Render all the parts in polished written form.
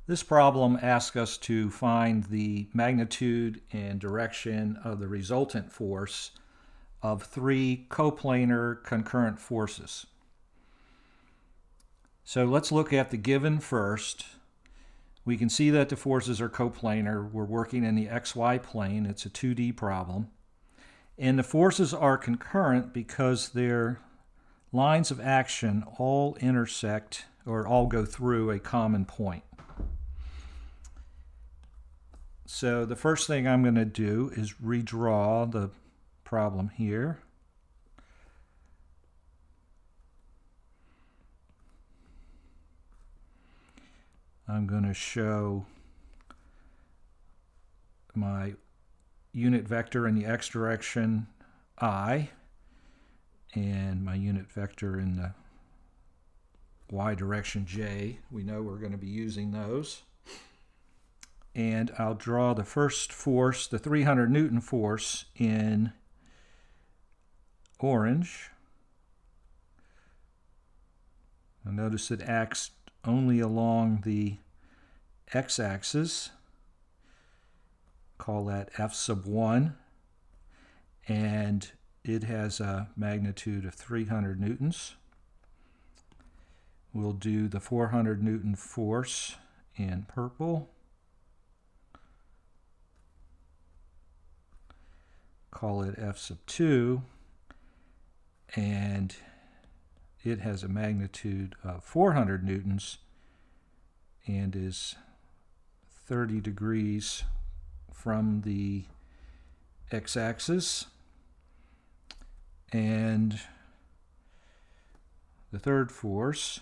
This problem asks us to find the magnitude and direction of the resultant force of three coplanar concurrent forces. So let's look at the given first. We can see that the forces are coplanar. We're working in the XY plane. It's a 2D problem. And the forces are concurrent because their lines of action all intersect or all go through a common point. So the first thing I'm going to do is redraw the problem here. I'm going to show my unit vector in the x direction I and my unit vector in the y direction j. We know we're going to be using those. And I'll draw the first force, the 300 Newton force, in orange. Now notice it acts only along the x-axis. Call that F sub 1. And it has a magnitude of 300 newtons. We'll do the 400 Newton force in purple. Call it F sub 2, and it has a magnitude of 400 newtons and is 30 degrees from the x-axis. And the third force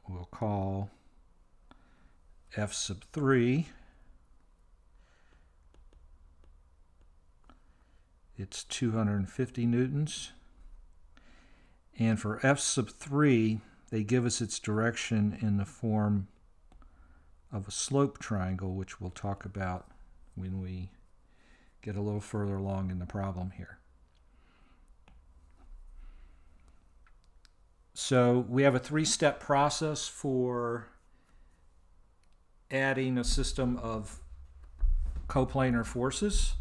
we'll call F sub 3. It's 250 newtons. And for F sub 3, they give us its direction in the form of a slope triangle, which we'll talk about when we get a little further along in the problem here. So we have a three-step process for adding a system of coplanar forces.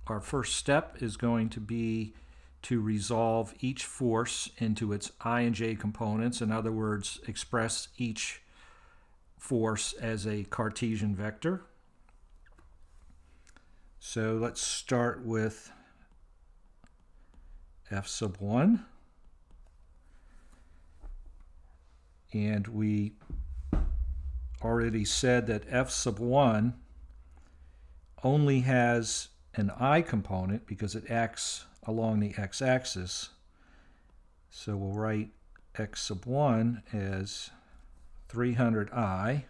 Our first step is going to be to resolve each force into its I and j components. In other words, express each force as a Cartesian vector. So let's start with F sub 1. And we already said that F sub 1 only has an I component because it acts along the x-axis. So we'll write x sub 1 as 300I,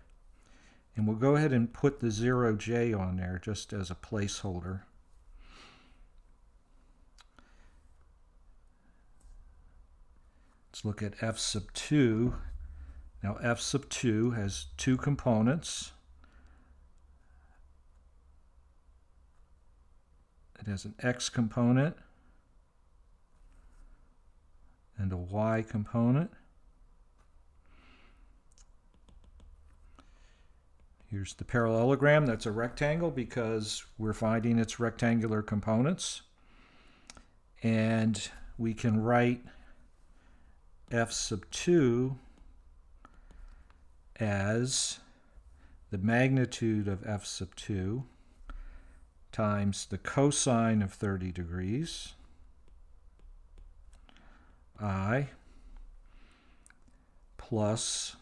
and we'll go ahead and put the 0j on there just as a placeholder. Let's look at F sub 2. Now F sub 2 has two components. It has an x component and a y component. Here's the parallelogram. That's a rectangle because we're finding its rectangular components. And we can write F sub 2 as the magnitude of F sub 2 times the cosine of 30 degrees, I, plus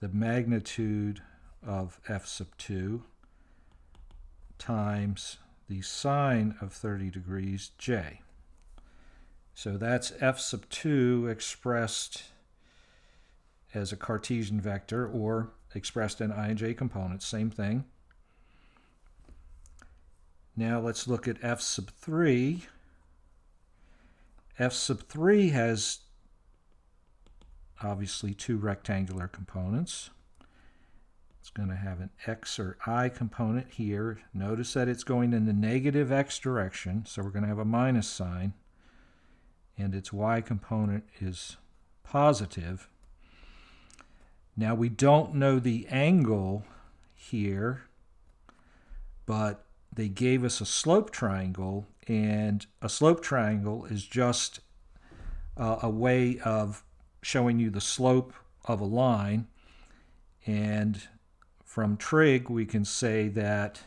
the magnitude of F sub 2 times the sine of 30 degrees, j. So that's F sub 2 expressed as a Cartesian vector or expressed in I and j components, same thing. Now let's look at F sub 3. F sub 3 has obviously two rectangular components. It's going to have an x or I component here. Notice that it's going in the negative x direction, so we're going to have a minus sign. And its y component is positive. Now we don't know the angle here, but they gave us a slope triangle, and a slope triangle is just a way of showing you the slope of a line. And from trig, we can say that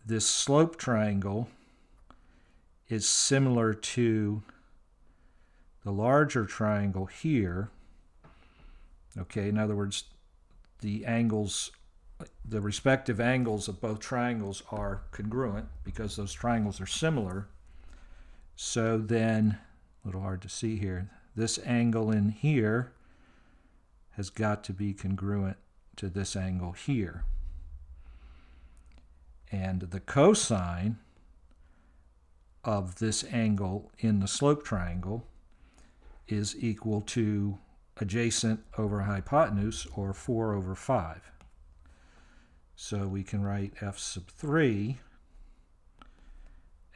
this slope triangle is similar to the larger triangle here. Okay, in other words, the angles, the respective angles of both triangles are congruent because those triangles are similar. So then, a little hard to see here, this angle in here has got to be congruent to this angle here. And the cosine of this angle in the slope triangle is equal to adjacent over hypotenuse, or 4 over 5. So we can write f sub 3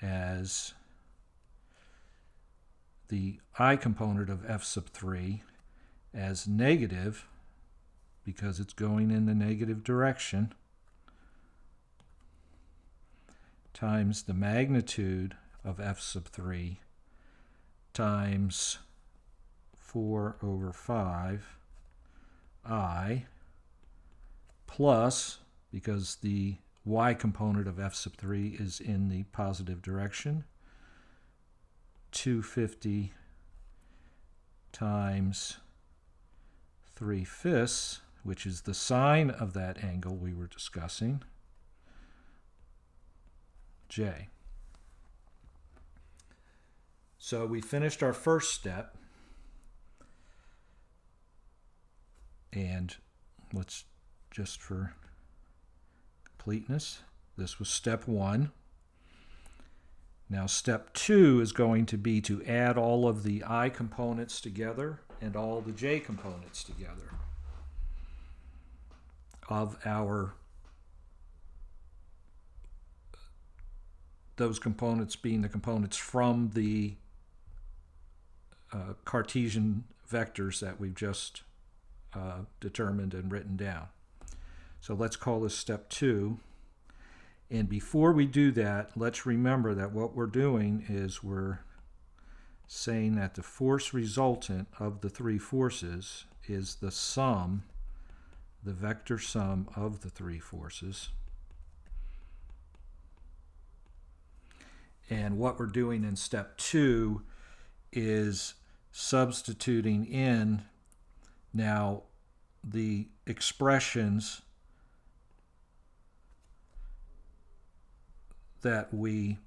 as the I component of f sub 3 as negative, because it's going in the negative direction, times the magnitude of f sub 3 times 4 over 5 I, plus, because the y component of f sub 3 is in the positive direction, 250 times 3/5, which is the sine of that angle we were discussing, j. So we finished our first step, and let's just for completeness, this was step 1. Now step 2 is going to be to add all of the I components together and all the j components together of those components being the components from the Cartesian vectors that we've just determined and written down. So let's call this step 2. And before we do that, let's remember that what we're doing is we're saying that the force resultant of the three forces is the sum, the vector sum of the three forces. And what we're doing in step 2 is substituting in now the expressions that we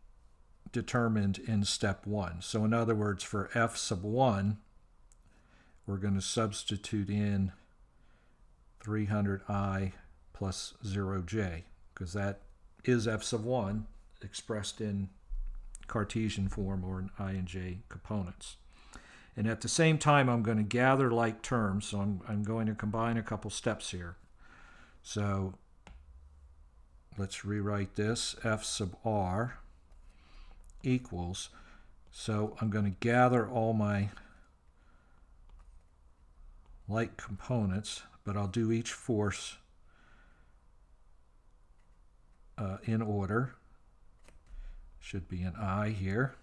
determined in step 1. So in other words, for f sub 1, we're going to substitute in 300i plus 0j, because that is f sub 1 expressed in Cartesian form, or in I and j components. And at the same time, I'm going to gather like terms, so I'm going to combine a couple steps here. So let's rewrite this, f sub r equals, so I'm going to gather all my like components, but I'll do each force in order. Should be an I here.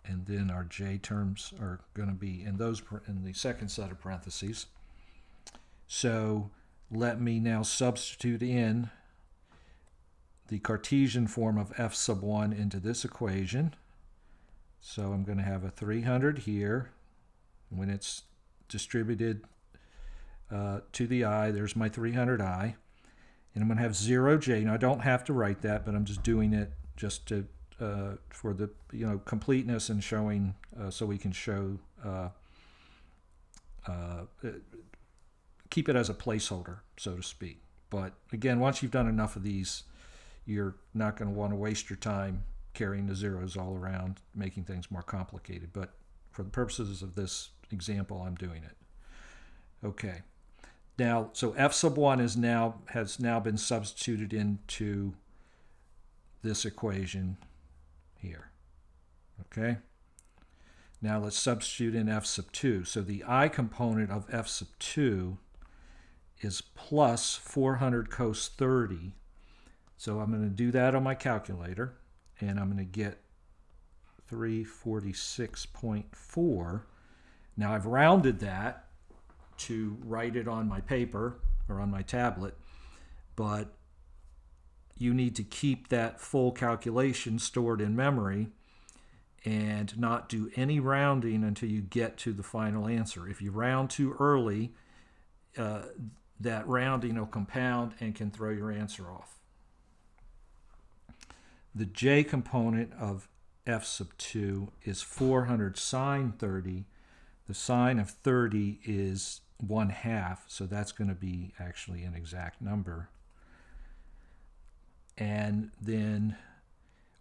And then our j terms are going to be in the second set of parentheses. So let me now substitute in the Cartesian form of f sub 1 into this equation. So I'm going to have a 300 here. When it's distributed to the I, there's my 300i. And I'm going to have 0j. Now I don't have to write that, but I'm just doing it just to for the completeness and showing, so we can show, keep it as a placeholder, so to speak. But again, once you've done enough of these, you're not going to want to waste your time carrying the zeros all around, making things more complicated. But for the purposes of this example, I'm doing it. Okay. Now, so f sub 1 has now been substituted into this equation here. Okay. Now let's substitute in f sub 2. So the I component of f sub 2 is plus 400 cos 30. So I'm going to do that on my calculator, and I'm going to get 346.4. Now I've rounded that to write it on my paper or on my tablet, but you need to keep that full calculation stored in memory and not do any rounding until you get to the final answer. If you round too early, that rounding will compound and can throw your answer off. The j component of f sub 2 is 400 sine 30. The sine of 30 is 1/2, so that's going to be actually an exact number. And then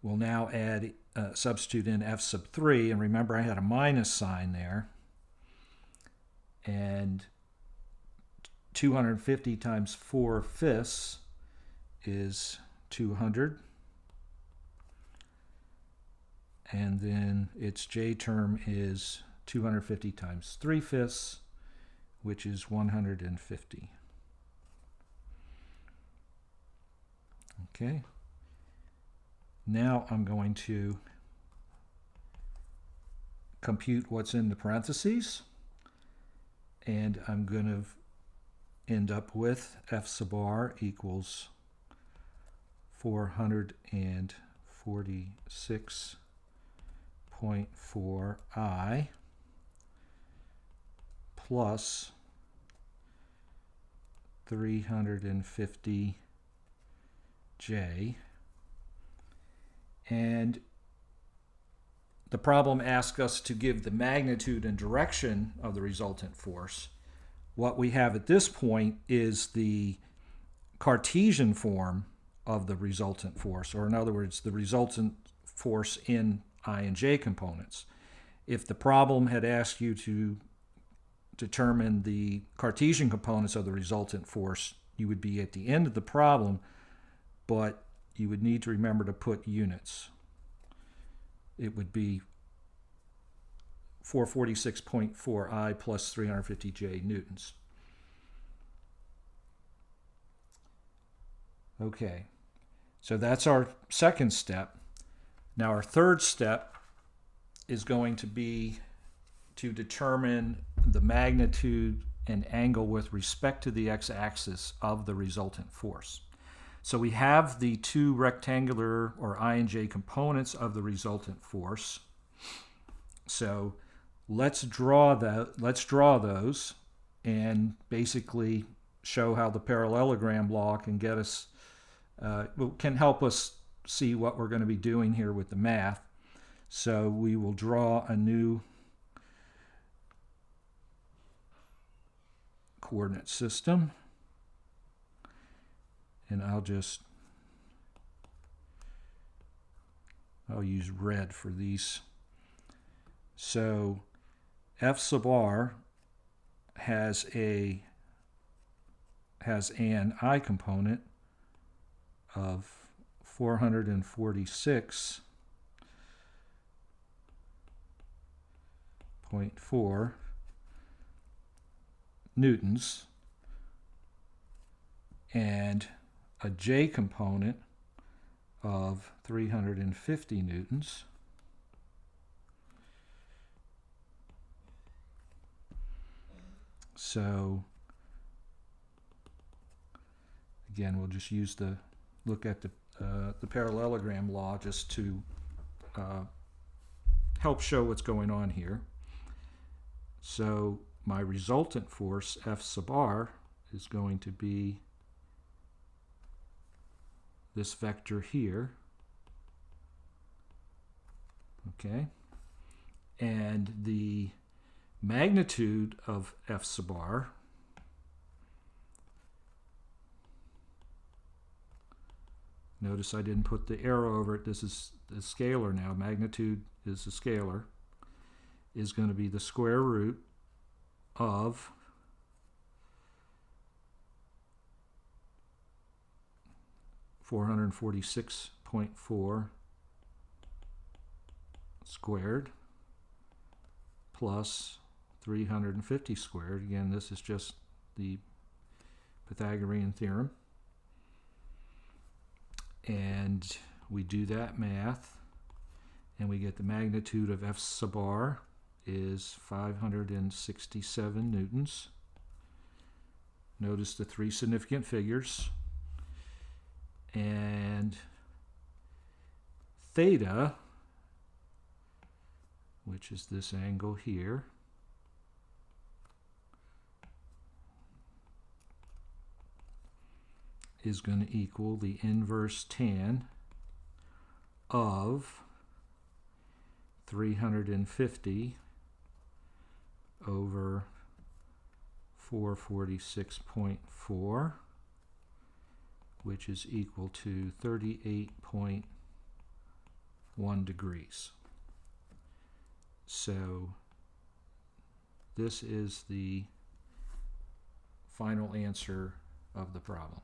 we'll now add, substitute in f sub 3, and remember I had a minus sign there. And 250 times 4/5 is 200. And then its j term is 250 times 3/5, which is 150. Okay. Now I'm going to compute what's in the parentheses, and I'm going to end up with f sub r equals 446.4i plus 350j, and the problem asks us to give the magnitude and direction of the resultant force. What we have at this point is the Cartesian form of the resultant force, or in other words, the resultant force in I and j components. If the problem had asked you to determine the Cartesian components of the resultant force, you would be at the end of the problem, but you would need to remember to put units. It would be 446.4i plus 350j newtons. Okay, so that's our second step. Now our third step is going to be to determine the magnitude and angle with respect to the x-axis of the resultant force. So we have the two rectangular or I and j components of the resultant force. So let's draw those and basically show how the parallelogram law can get us can help us see what we're going to be doing here with the math. So we will draw a new coordinate system, and I'll use red for these. So f sub r has an I component of 446.4 newtons and a j component of 350 newtons. So again, we'll just use look at the parallelogram law just to help show what's going on here. So my resultant force, F sub r, is going to be this vector here. Okay? And the magnitude of F sub r notice I didn't put the arrow over it. This is the scalar now. Magnitude is the scalar. Is going to be the square root of (446.4) squared plus 350 squared. Again, this is just the Pythagorean theorem. And we do that math, and we get the magnitude of F sub r is 567 newtons. Notice the three significant figures. And theta, which is this angle here, is going to equal the inverse tan of 350 over 446.4, which is equal to 38.1 degrees. So this is the final answer of the problem.